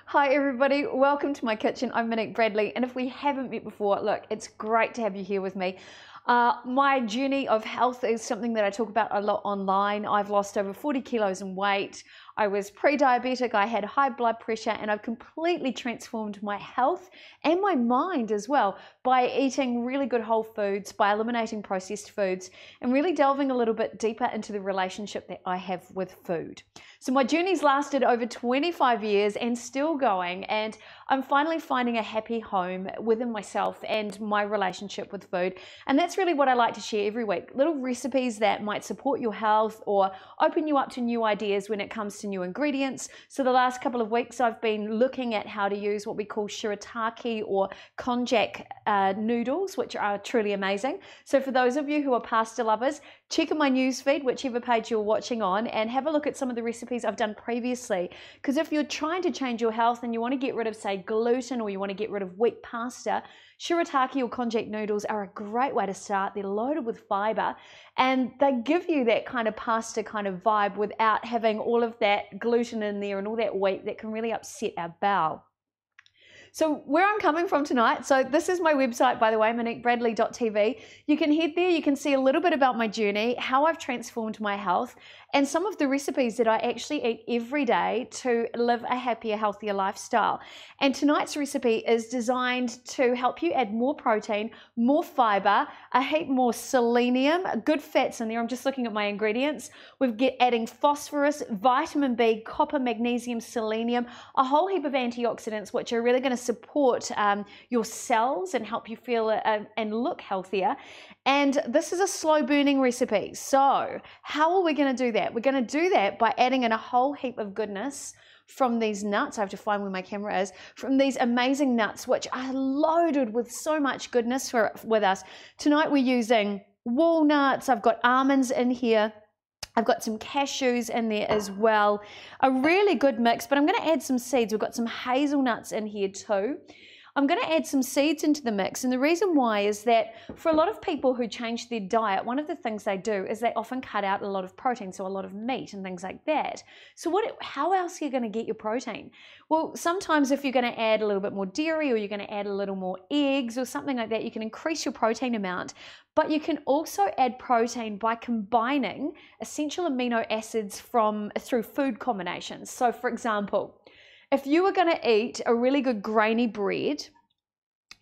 Hi everybody, welcome to my kitchen. I'm Monique Bradley, and if we haven't met before, look, it's great to have you here with me. My journey of health is something that I talk about a lot online. I've lost over 40 kilos in weight. I was pre-diabetic, I had high blood pressure, and I've completely transformed my health and my mind as well by eating really good whole foods, by eliminating processed foods, and really delving a little bit deeper into the relationship that I have with food. So my journey's lasted over 25 years and still going, and I'm finally finding a happy home within myself and my relationship with food. And that's really what I like to share every week. Little recipes that might support your health or open you up to new ideas when it comes to new ingredients. So the last couple of weeks I've been looking at how to use what we call shirataki or konjac noodles, which are truly amazing. So for those of you who are pasta lovers, check out my newsfeed, whichever page you're watching on, and have a look at some of the recipes I've done previously. Because if you're trying to change your health and you want to get rid of, say, gluten, or you want to get rid of wheat pasta, shirataki or konjac noodles are a great way to start. They're loaded with fiber and they give you that kind of pasta kind of vibe without having all of that gluten in there and all that wheat that can really upset our bowel. So where I'm coming from tonight, so this is my website, by the way, MoniqueBradley.tv. You can head there, you can see a little bit about my journey, how I've transformed my health, and some of the recipes that I actually eat every day to live a happier, healthier lifestyle. And tonight's recipe is designed to help you add more protein, more fiber, a heap more selenium, good fats in there. I'm just looking at my ingredients. We've adding phosphorus, vitamin B, copper, magnesium, selenium, a whole heap of antioxidants, which are really going to support your cells and help you feel and look healthier. And this is a slow burning recipe. So how are we going to do that? We're going to do that by adding in a whole heap of goodness from these nuts. I have to find where my camera is. From these amazing nuts, which are loaded with so much goodness with us. Tonight we're using walnuts. I've got almonds in here. I've got some cashews in there as well. A really good mix, but I'm going to add some seeds. We've got some hazelnuts in here too. I'm going to add some seeds into the mix, and the reason why is that for a lot of people who change their diet, one of the things they do is they often cut out a lot of protein, so a lot of meat and things like that. So how else are you going to get your protein? Well, sometimes if you're going to add a little bit more dairy or you're going to add a little more eggs or something like that, you can increase your protein amount. But you can also add protein by combining essential amino acids through food combinations. So for example, if you were going to eat a really good grainy bread,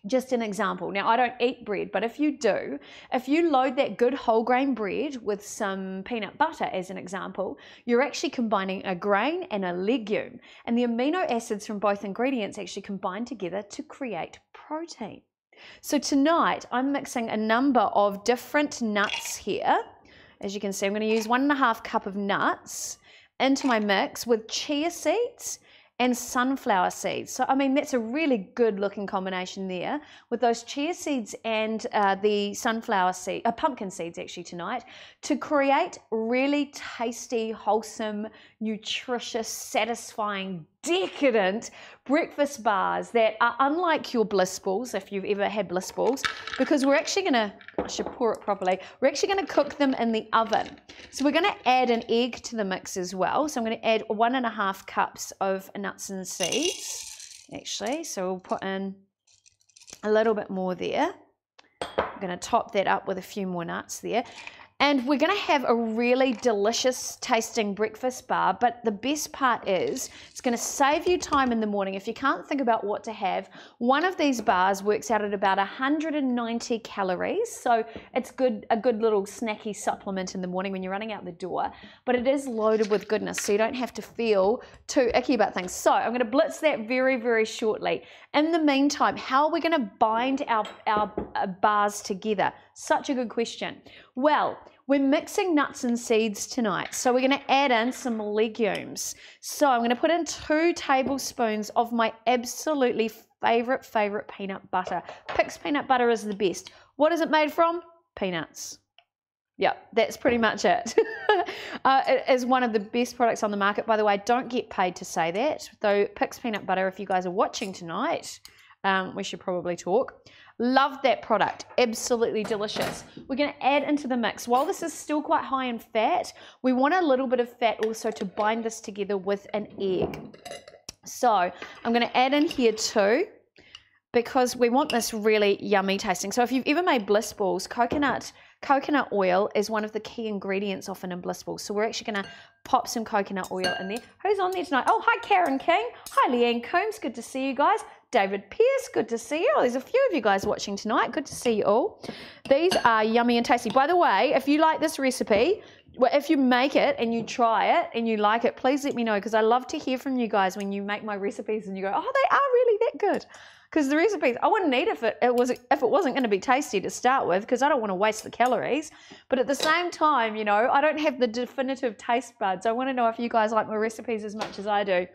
just an example. Now, I don't eat bread, but if you do, if you load that good whole grain bread with some peanut butter as an example, you're actually combining a grain and a legume. And the amino acids from both ingredients actually combine together to create protein. So tonight, I'm mixing a number of different nuts here. As you can see, I'm going to use 1.5 cups of nuts into my mix with chia seeds and sunflower seeds. So, I mean, that's a really good looking combination there with those chia seeds and the sunflower seed, pumpkin seeds actually tonight, to create really tasty, wholesome, nutritious, satisfying, decadent breakfast bars that are unlike your bliss balls, if you've ever had bliss balls, because we're actually gonna, I should pour it properly, we're actually gonna cook them in the oven. So we're gonna add an egg to the mix as well. So I'm gonna add 1.5 cups of nuts and seeds, actually. So we'll put in a little bit more there. I'm gonna top that up with a few more nuts there. And we're going to have a really delicious tasting breakfast bar, but the best part is it's going to save you time in the morning. If you can't think about what to have, one of these bars works out at about 190 calories. So it's a good little snacky supplement in the morning when you're running out the door, but it is loaded with goodness, so you don't have to feel too icky about things. So I'm going to blitz that very, very shortly. In the meantime, how are we going to bind our bars together? Such a good question. Well, we're mixing nuts and seeds tonight, so we're going to add in some legumes. So I'm going to put in 2 tablespoons of my absolutely favorite peanut butter. Pix peanut butter is the best. What is it made from? Peanuts. Yep, that's pretty much it. It is one of the best products on the market. By the way, I don't get paid to say that. Though Pix peanut butter, if you guys are watching tonight, we should probably talk. Love that product. Absolutely delicious. We're going to add into the mix. While this is still quite high in fat, we want a little bit of fat also to bind this together with an egg. So I'm going to add in here too, because we want this really yummy tasting. So if you've ever made bliss balls, coconut oil is one of the key ingredients often in bliss balls. So we're actually going to pop some coconut oil in there. Who's on there tonight? Oh, hi Karen King. Hi Leanne Coombs. Good to see you guys. David Pierce, good to see you. Oh, there's a few of you guys watching tonight. Good to see you all. These are yummy and tasty. By the way, if you like this recipe, well, if you make it and you try it and you like it, please let me know, because I love to hear from you guys when you make my recipes and you go, oh, they are really that good. Because the recipes, I wouldn't eat if it wasn't going to be tasty to start with, because I don't want to waste the calories. But at the same time, you know, I don't have the definitive taste buds. I want to know if you guys like my recipes as much as I do.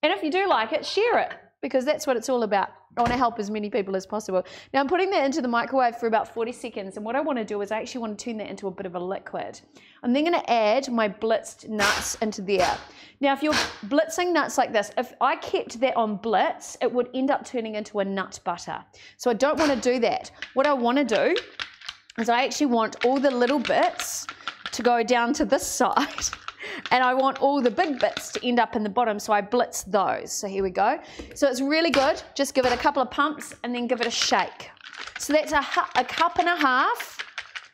And if you do like it, share it, because that's what it's all about. I want to help as many people as possible. Now I'm putting that into the microwave for about 40 seconds, and what I want to do is I actually want to turn that into a bit of a liquid. I'm then going to add my blitzed nuts into there. Now if you're blitzing nuts like this, if I kept that on blitz, it would end up turning into a nut butter. So I don't want to do that. What I want to do is I actually want all the little bits to go down to this side. And I want all the big bits to end up in the bottom, so I blitz those. So here we go. So it's really good. Just give it a couple of pumps and then give it a shake. So that's a cup and a half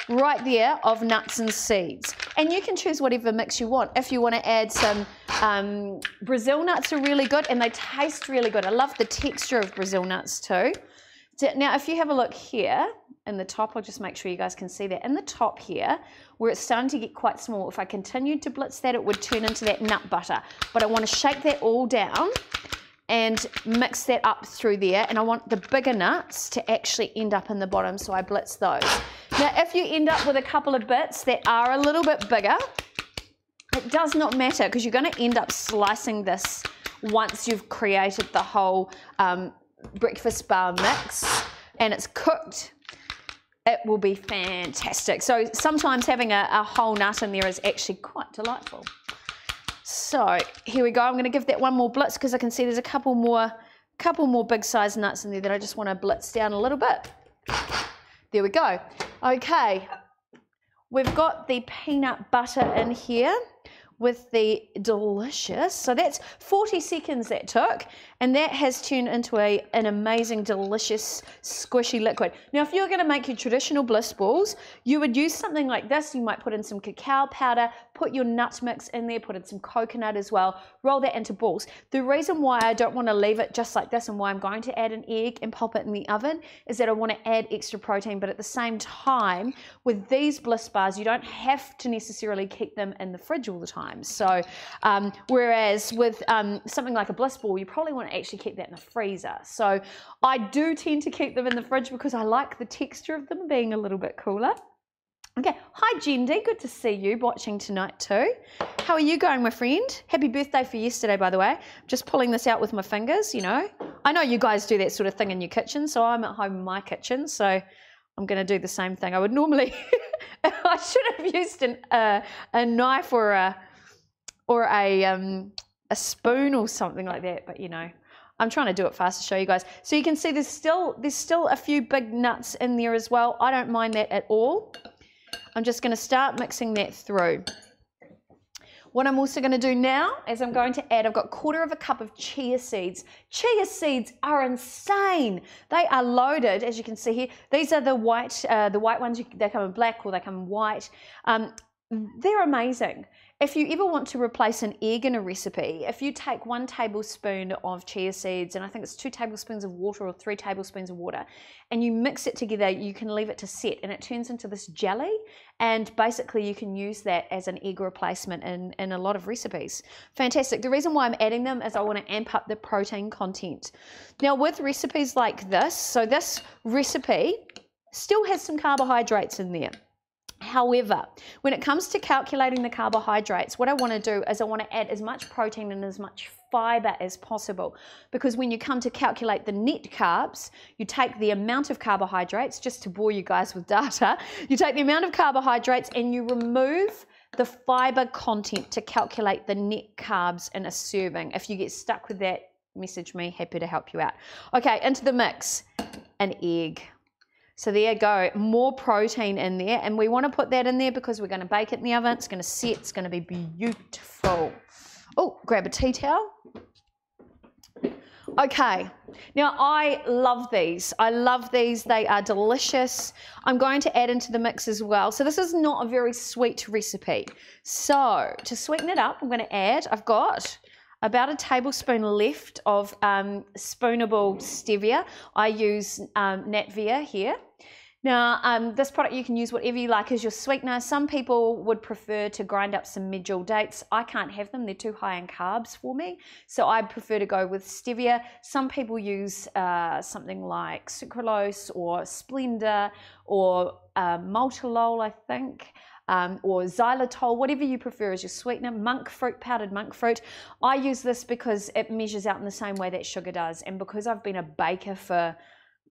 right there of nuts and seeds. And you can choose whatever mix you want. If you want to add some Brazil nuts, are really good and they taste really good. I love the texture of Brazil nuts too. Now if you have a look here in the top, I'll just make sure you guys can see that. In the top here, where it's starting to get quite small, if I continued to blitz that, it would turn into that nut butter. But I want to shake that all down and mix that up through there. And I want the bigger nuts to actually end up in the bottom, so I blitz those. Now, if you end up with a couple of bits that are a little bit bigger, it does not matter, because you're going to end up slicing this once you've created the whole breakfast bar mix and it's cooked. It will be fantastic. So sometimes having a whole nut in there is actually quite delightful. So here we go. I'm going to give that one more blitz, because I can see there's a couple more big size nuts in there that I just want to blitz down a little bit. There we go. Okay, we've got the peanut butter in here with the delicious, so that's 40 seconds that took, and that has turned into an amazing, delicious, squishy liquid. Now, if you're gonna make your traditional bliss balls, you would use something like this. You might put in some cacao powder, put your nut mix in there, put in some coconut as well, roll that into balls. The reason why I don't wanna leave it just like this and why I'm going to add an egg and pop it in the oven is that I wanna add extra protein, but at the same time, with these bliss bars, you don't have to necessarily keep them in the fridge all the time. So, whereas with something like a bliss ball, you probably want to actually keep that in the freezer. So I do tend to keep them in the fridge because I like the texture of them being a little bit cooler. Okay, hi Jendi, good to see you watching tonight too. How are you going, my friend? Happy birthday for yesterday, by the way. Just pulling this out with my fingers, you know. I know you guys do that sort of thing in your kitchen, so I'm at home in my kitchen, so I'm going to do the same thing. I would normally, I should have used a knife or a spoon or something like that, but you know, I'm trying to do it fast to show you guys. So you can see there's still a few big nuts in there as well. I don't mind that at all. I'm just going to start mixing that through. What I'm also going to do now is I'm going to add, I've got 1/4 cup of chia seeds. Chia seeds are insane. They are loaded, as you can see here. These are the white ones. They come in black or they come in white. They're amazing. If you ever want to replace an egg in a recipe, if you take 1 tablespoon of chia seeds, and I think it's 2 tablespoons of water or 3 tablespoons of water, and you mix it together, you can leave it to set and it turns into this jelly, and basically you can use that as an egg replacement in a lot of recipes. Fantastic. The reason why I'm adding them is I want to amp up the protein content. Now with recipes like this, so this recipe still has some carbohydrates in there. However, when it comes to calculating the carbohydrates, what I want to do is I want to add as much protein and as much fiber as possible, because when you come to calculate the net carbs, you take the amount of carbohydrates, just to bore you guys with data, you take the amount of carbohydrates and you remove the fiber content to calculate the net carbs in a serving. If you get stuck with that, message me, happy to help you out. Okay, into the mix, an egg. So there you go, more protein in there, and we want to put that in there because we're going to bake it in the oven. It's going to set, it's going to be beautiful. Oh, grab a tea towel. Okay, now I love these. I love these, they are delicious. I'm going to add into the mix as well. So this is not a very sweet recipe. So to sweeten it up, I'm going to add, I've got about a tablespoon left of spoonable stevia. I use Natvia here. Now, this product you can use whatever you like as your sweetener. Some people would prefer to grind up some medjool dates. I can't have them, they're too high in carbs for me. So I prefer to go with stevia. Some people use something like sucralose or Splenda or maltolol, I think. Or xylitol, whatever you prefer as your sweetener. Monk fruit, powdered monk fruit. I use this because it measures out in the same way that sugar does, and because I've been a baker for,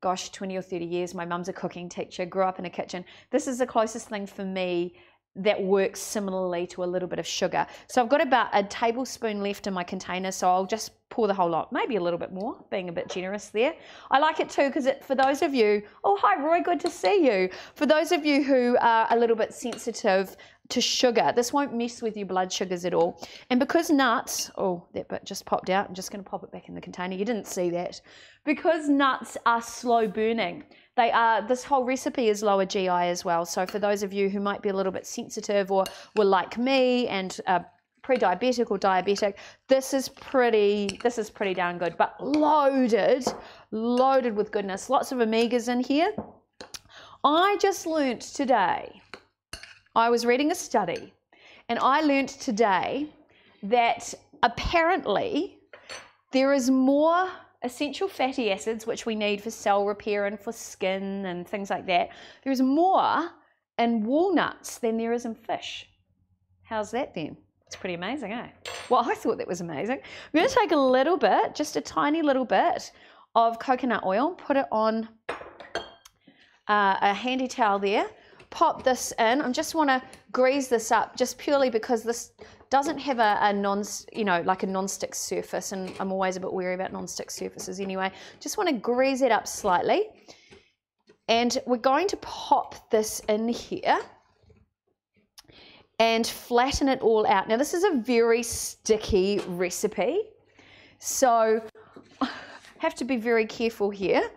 gosh, 20 or 30 years, my mum's a cooking teacher, grew up in a kitchen. This is the closest thing for me that works similarly to a little bit of sugar. So I've got about a tablespoon left in my container, so I'll just pour the whole lot, maybe a little bit more, being a bit generous there. I like it too because for those of you, oh hi Roy, good to see you. For those of you who are a little bit sensitive to sugar, this won't mess with your blood sugars at all. And because nuts, oh that bit just popped out, I'm just going to pop it back in the container, you didn't see that. Because nuts are slow burning, they are, this whole recipe is lower GI as well. So for those of you who might be a little bit sensitive or were like me and pre-diabetic or diabetic, this is pretty darn good, but loaded with goodness. Lots of omegas in here. I just learnt today, I was reading a study, and I learnt today that apparently there is more essential fatty acids, which we need for cell repair and for skin and things like that. There's more in walnuts than there is in fish. How's that then? It's pretty amazing, eh? Well, I thought that was amazing. I'm going to take a little bit, just a tiny little bit of coconut oil, put it on a handy towel there, pop this in. I just want to grease this up just purely because this doesn't have a non-stick surface, and I'm always a bit wary about non-stick surfaces anyway. Just want to grease it up slightly, and we're going to pop this in here and flatten it all out. Now this is a very sticky recipe, so I have to be very careful here.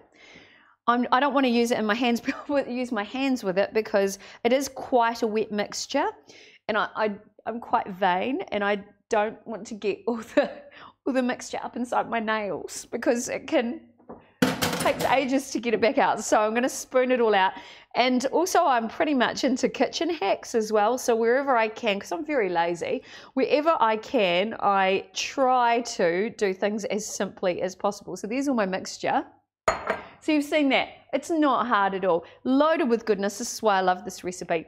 I don't want to use it in my hands, but use my hands with it because it is quite a wet mixture, and I'm quite vain, and I don't want to get all the mixture up inside my nails because it takes ages to get it back out. So I'm going to spoon it all out. And also I'm pretty much into kitchen hacks as well. So wherever I can, because I'm very lazy, wherever I can, I try to do things as simply as possible. So there's all my mixture. So you've seen that. It's not hard at all. Loaded with goodness. This is why I love this recipe.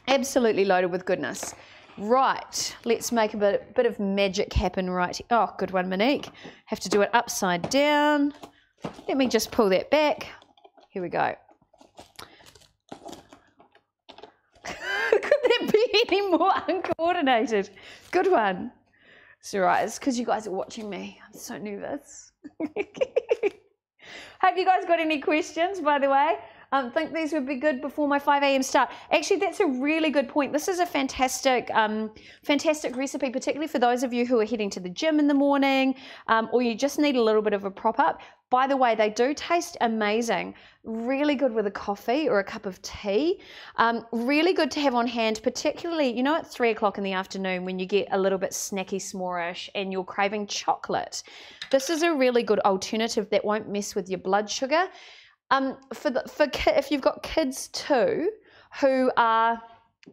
Absolutely loaded with goodness. Right, let's make a bit of magic happen right here. Oh, good one, Monique. Have to do it upside down. Let me just pull that back. Here we go. Could that be any more uncoordinated? Good one. It's all right, it's because you guys are watching me. I'm so nervous. Have you guys got any questions, by the way? Think these would be good before my 5 a.m. start. Actually, that's a really good point. This is a fantastic recipe, particularly for those of you who are heading to the gym in the morning, or you just need a little bit of a prop up. By the way, they do taste amazing. Really good with a coffee or a cup of tea. Really good to have on hand, particularly, you know, at 3 o'clock in the afternoon when you get a little bit snacky s'more-ish and you're craving chocolate. This is a really good alternative that won't mess with your blood sugar. If you've got kids too who are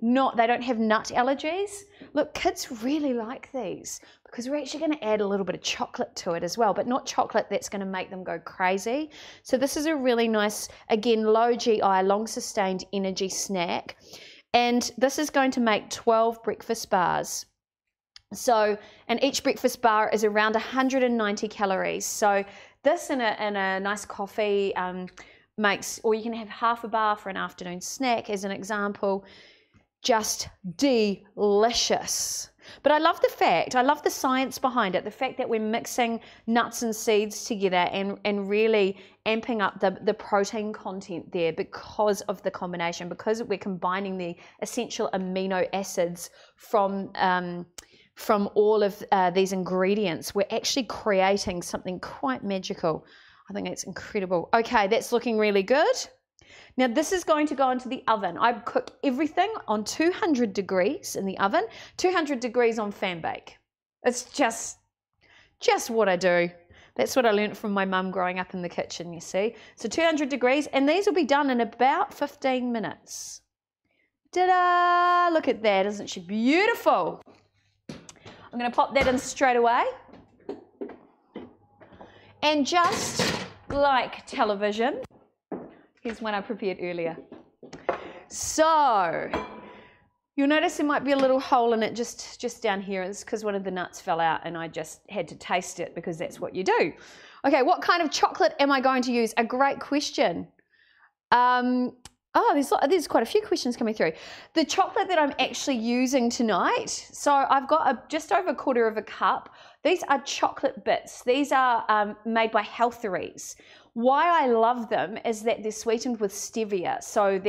they don't have nut allergies, look, kids really like these because we're actually going to add a little bit of chocolate to it as well, but not chocolate that's going to make them go crazy. So this is a really nice, again, low GI, long sustained energy snack. And this is going to make 12 breakfast bars. So, and each breakfast bar is around 190 calories. So this in a nice coffee makes, or you can have half a bar for an afternoon snack as an example, just delicious. But I love the science behind it, the fact that we're mixing nuts and seeds together and really amping up the protein content there because of the combination, because we're combining the essential amino acids from all of these ingredients. We're actually creating something quite magical. I think it's incredible. Okay, that's looking really good. Now this is going to go into the oven. I cook everything on 200 degrees in the oven, 200 degrees on fan bake. It's just what I do. That's what I learned from my mum growing up in the kitchen, you see. So 200 degrees, and these will be done in about 15 minutes. Ta-da! Look at that, isn't she beautiful? I'm going to pop that in straight away. And just like television, here's one I prepared earlier. So you'll notice there might be a little hole in it just down here. It's because one of the nuts fell out and I just had to taste it because that's what you do. Okay, what kind of chocolate am I going to use? A great question. There's quite a few questions coming through. The chocolate that I'm actually using tonight, so I've got just over a quarter of a cup. These are chocolate bits. These are made by Healtheries. Why I love them is that they're sweetened with stevia. So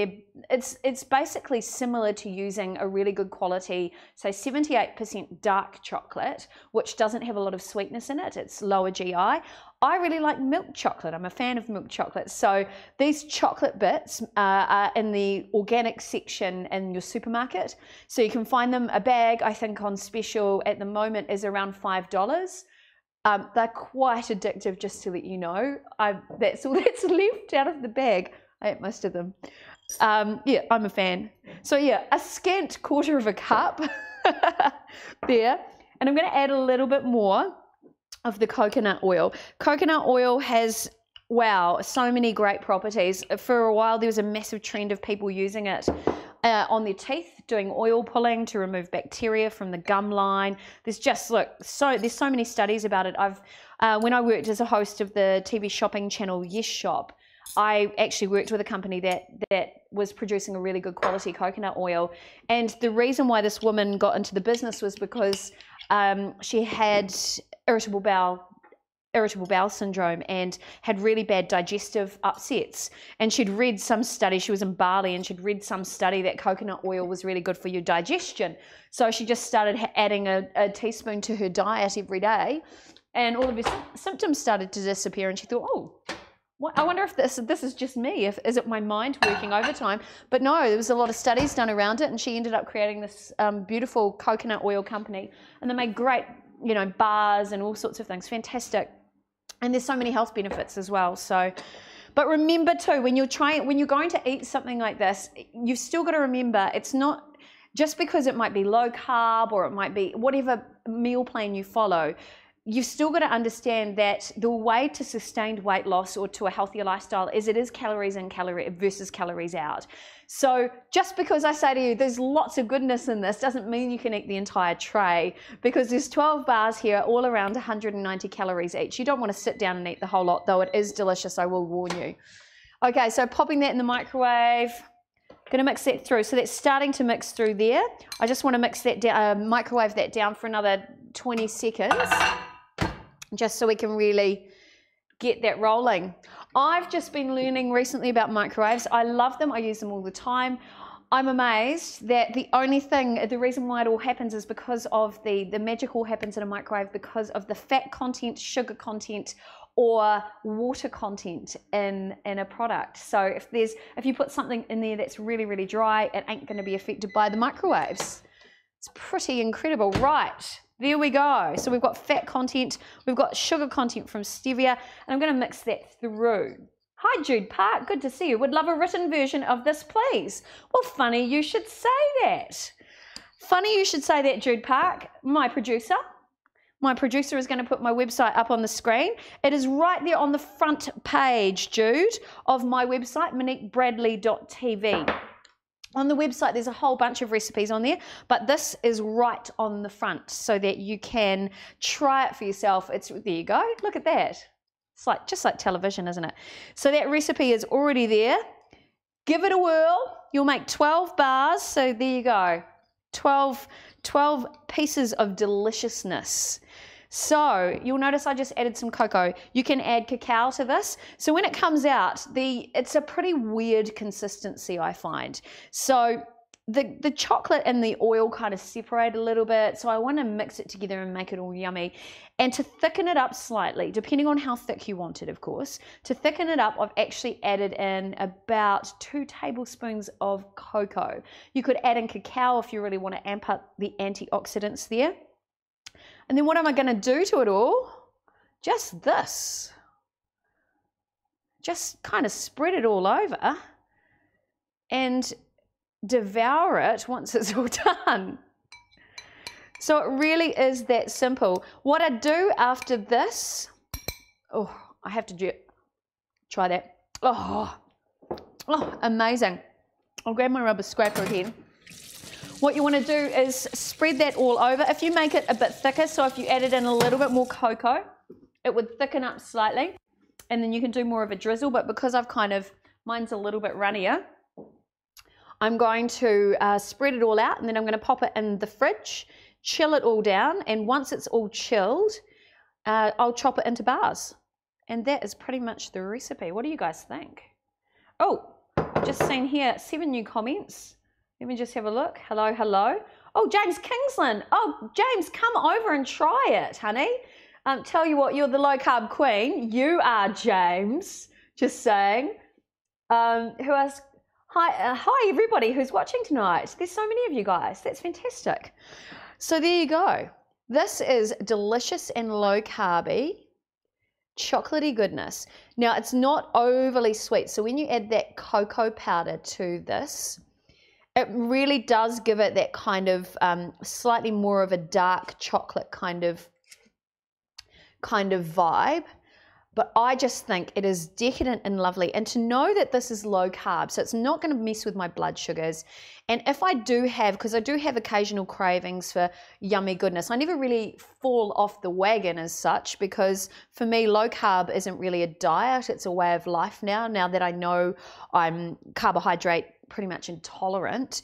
it's basically similar to using a really good quality, say 78% dark chocolate, which doesn't have a lot of sweetness in it. It's lower GI. I really like milk chocolate. I'm a fan of milk chocolate. So these chocolate bits are in the organic section in your supermarket. So you can find them, a bag I think on special at the moment is around $5. They're quite addictive, just to let you know. That's all that's left out of the bag. I ate most of them. Yeah, I'm a fan. So yeah, a scant quarter of a cup there. And I'm going to add a little bit more of the coconut oil. Coconut oil has, wow, so many great properties. For a while, there was a massive trend of people using it on their teeth, doing oil pulling to remove bacteria from the gum line. There's just, look, there's so many studies about it. When I worked as a host of the TV shopping channel Yes Shop, I actually worked with a company that was producing a really good quality coconut oil. And the reason why this woman got into the business was because she had irritable bowel syndrome and had really bad digestive upsets. And she'd read some study, she was in Bali, and she'd read some study that coconut oil was really good for your digestion. So she just started adding a teaspoon to her diet every day, and all of her symptoms started to disappear. And she thought, oh, I wonder if this is just me, is it my mind working overtime? But no, there was a lot of studies done around it, and she ended up creating this beautiful coconut oil company, and they made great, bars and all sorts of things. Fantastic. And there's so many health benefits as well. So, but remember too, when you're going to eat something like this, you've still got to remember, it's not just because it might be low carb or it might be whatever meal plan you follow. You've still got to understand that the way to sustained weight loss or to a healthier lifestyle is it is calories in versus calories out. So just because I say to you there's lots of goodness in this doesn't mean you can eat the entire tray, because there's 12 bars here all around 190 calories each. You don't want to sit down and eat the whole lot, though it is delicious, I will warn you. Okay, so popping that in the microwave. Going to mix that through. So that's starting to mix through there. I just want to mix that down, microwave that down for another 20 seconds. Just so we can really get that rolling. I've just been learning recently about microwaves. I love them. I use them all the time. I'm amazed that the reason why it all happens is because of the magic all happens in a microwave because of the fat content, sugar content, or water content in a product. So if you put something in there that's really, really dry, it ain't going to be affected by the microwaves. It's pretty incredible. Right. There we go. So we've got fat content, we've got sugar content from stevia, and I'm going to mix that through. Hi Jude Park, good to see you. Would love a written version of this, please. Well, funny you should say that. Funny you should say that, Jude Park. My producer is going to put my website up on the screen. It is right there on the front page, Jude, of my website, MoniqueBradley.tv. On the website, there's a whole bunch of recipes on there, but this is right on the front so that you can try it for yourself. There you go. Look at that. It's like just like television, isn't it? So that recipe is already there. Give it a whirl. You'll make 12 bars. So there you go. 12 pieces of deliciousness. So you'll notice I just added some cocoa. You can add cacao to this. So when it comes out, it's a pretty weird consistency, I find. So the chocolate and the oil kind of separate a little bit. So I want to mix it together and make it all yummy. And to thicken it up slightly, depending on how thick you want it, of course, to thicken it up, I've actually added in about 2 tablespoons of cocoa. You could add in cacao if you really want to amp up the antioxidants there. And then what am I going to do to it all? Just this. Just kind of spread it all over and devour it once it's all done. So it really is that simple. What I do after this, oh, I have to try that. Oh, amazing. I'll grab my rubber scraper again. What you want to do is spread that all over. If you make it a bit thicker, so if you added in a little bit more cocoa, it would thicken up slightly, and then you can do more of a drizzle. But because mine's a little bit runnier, I'm going to spread it all out, and then I'm going to pop it in the fridge, chill it all down, and once it's all chilled, I'll chop it into bars. And that is pretty much the recipe. What do you guys think? Oh, I've just seen here 7 new comments. Let me just have a look. Hello, hello. Oh, James Kingsland. Oh, James, come over and try it, honey. Tell you what, you're the low carb queen. You are, James. Just saying. Who else? Hi, everybody who's watching tonight. There's so many of you guys. That's fantastic. So there you go. This is delicious and low carby, chocolatey goodness. Now, it's not overly sweet. So when you add that cocoa powder to this, it really does give it that kind of slightly more of a dark chocolate kind of vibe. But I just think it is decadent and lovely. And to know that this is low carb, so it's not going to mess with my blood sugars. And if I do have, because I do have occasional cravings for yummy goodness, I never really fall off the wagon as such, because for me, low carb isn't really a diet. It's a way of life now that I know I'm carbohydrate pretty much intolerant.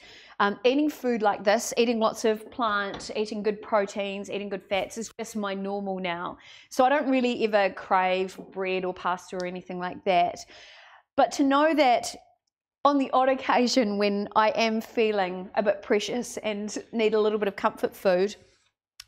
Eating food like this, eating lots of plant, eating good proteins, eating good fats is just my normal now. So I don't really ever crave bread or pasta or anything like that. But to know that on the odd occasion when I am feeling a bit precious and need a little bit of comfort food,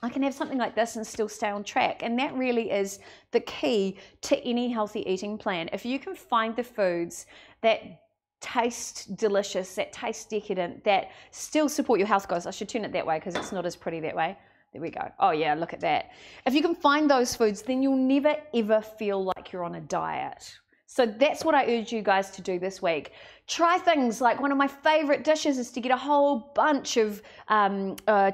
I can have something like this and still stay on track. And that really is the key to any healthy eating plan. If you can find the foods that taste delicious, that taste decadent, that still support your health goals. I should turn it that way because it's not as pretty that way. There we go. Oh yeah, look at that. If you can find those foods, then you'll never ever feel like you're on a diet. So that's what I urge you guys to do this week. Try things like, one of my favorite dishes is to get a whole bunch of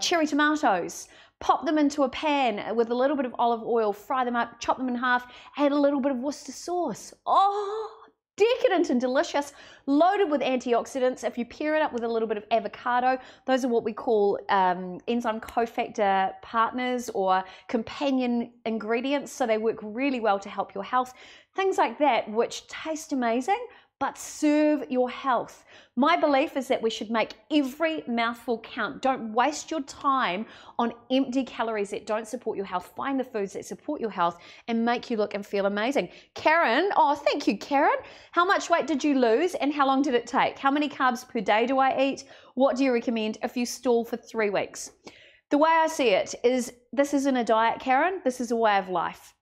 cherry tomatoes, pop them into a pan with a little bit of olive oil, fry them up, chop them in half, add a little bit of Worcester sauce. Oh, decadent and delicious, loaded with antioxidants. If you pair it up with a little bit of avocado, those are what we call enzyme cofactor partners or companion ingredients. So they work really well to help your health. Things like that, which taste amazing, but serve your health. My belief is that we should make every mouthful count. Don't waste your time on empty calories that don't support your health. Find the foods that support your health and make you look and feel amazing. Karen, oh, thank you, Karen. How much weight did you lose and how long did it take? How many carbs per day do I eat? What do you recommend if you stall for 3 weeks? The way I see it is, this isn't a diet, Karen. This is a way of life.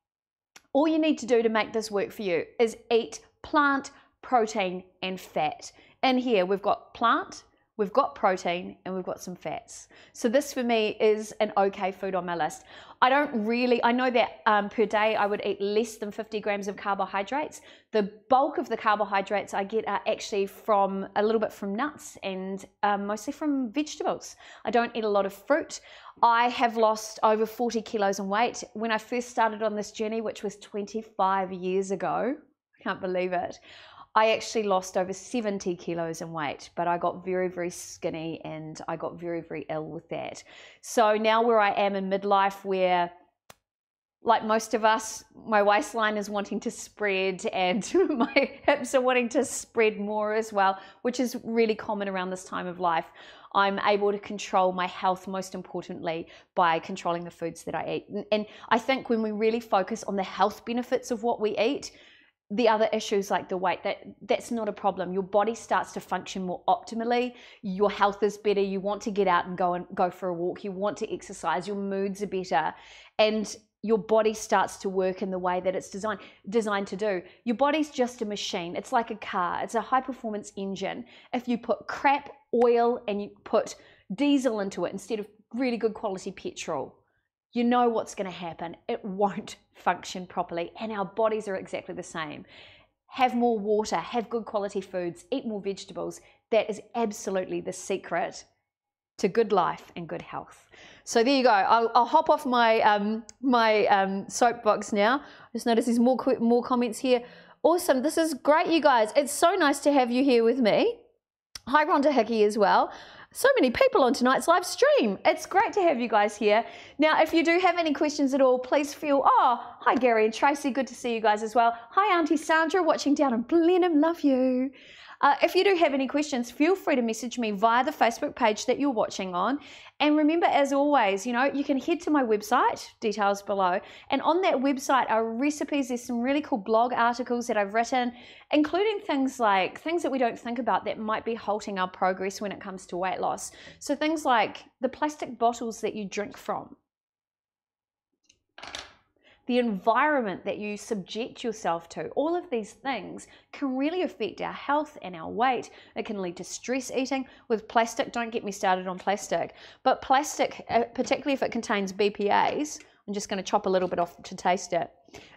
All you need to do to make this work for you is eat plant, protein and fat. In here we've got plant, we've got protein, and we've got some fats. So this for me is an okay food on my list. I know that per day I would eat less than 50 grams of carbohydrates. The bulk of the carbohydrates I get are actually from a little bit from nuts and mostly from vegetables. I don't eat a lot of fruit. I have lost over 40 kilos in weight. When I first started on this journey, which was 25 years ago, I can't believe it, I actually lost over 70 kilos in weight, but I got very, very skinny and I got very, very ill with that. So now where I am in midlife, where like most of us, my waistline is wanting to spread and my hips are wanting to spread more as well, which is really common around this time of life. I'm able to control my health, most importantly, by controlling the foods that I eat. And I think when we really focus on the health benefits of what we eat, the other issues like the weight, that's not a problem. Your body starts to function more optimally. Your health is better. You want to get out and go for a walk. You want to exercise. Your moods are better. And your body starts to work in the way that it's designed to do. Your body's just a machine. It's like a car. It's a high performance engine. If you put crap oil and you put diesel into it instead of really good quality petrol, you know what's going to happen. It won't function properly, and our bodies are exactly the same. Have more water, have good quality foods, eat more vegetables. That is absolutely the secret to good life and good health. So there you go. I'll hop off my soapbox now. Just notice there's more comments here. Awesome. This is great, you guys. It's so nice to have you here with me. Hi, Rhonda Hickey as well. So many people on tonight's live stream. It's great to have you guys here. Now, if you do have any questions at all, please feel, hi Gary and Tracy, good to see you guys as well. Hi Auntie Sandra, watching down in Blenheim, love you. If you do have any questions, feel free to message me via the Facebook page that you're watching on. And remember, as always, you can head to my website, details below. And on that website are recipes. There's some really cool blog articles that I've written, including things that we don't think about that might be halting our progress when it comes to weight loss. So things like the plastic bottles that you drink from, the environment that you subject yourself to, all of these things can really affect our health and our weight. It can lead to stress eating. With plastic, don't get me started on plastic, but plastic, particularly if it contains BPAs, I'm just going to chop a little bit off to taste it.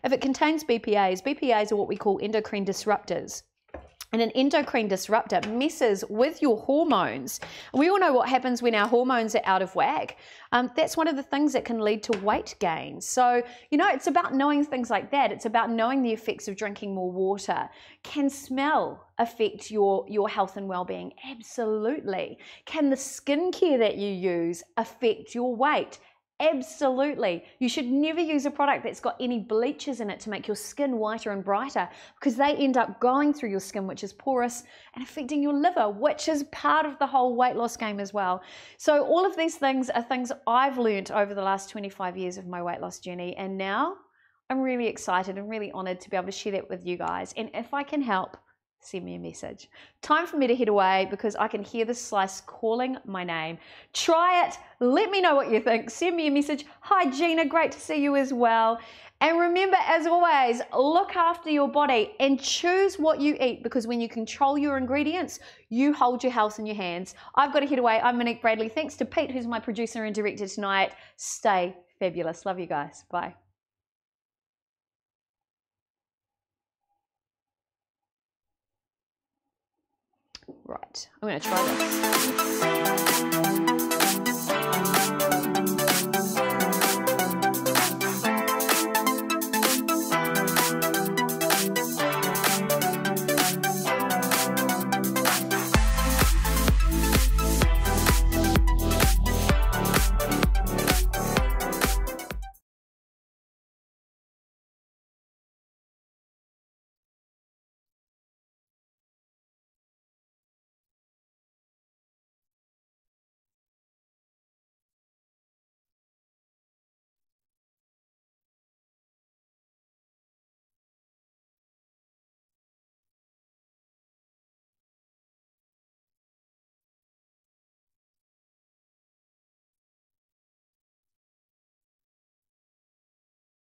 If it contains BPAs are what we call endocrine disruptors. And an endocrine disruptor messes with your hormones. We all know what happens when our hormones are out of whack. That's one of the things that can lead to weight gain. So, it's about knowing things like that. It's about knowing the effects of drinking more water. Can smell affect your health and well-being? Absolutely. Can the skincare that you use affect your weight? Absolutely. You should never use a product that's got any bleaches in it to make your skin whiter and brighter, because they end up going through your skin, which is porous, and affecting your liver, which is part of the whole weight loss game as well. So all of these things are things I've learned over the last 25 years of my weight loss journey, and now I'm really excited and really honored to be able to share that with you guys. And if I can help, send me a message. Time for me to head away because I can hear the slice calling my name. Try it. Let me know what you think. Send me a message. Hi Gina, great to see you as well. And remember, as always, look after your body and choose what you eat, because when you control your ingredients, you hold your health in your hands. I've got to head away. I'm Monique Bradley. Thanks to Pete, who's my producer and director tonight. Stay fabulous. Love you guys. Bye. Right, I'm going to try this.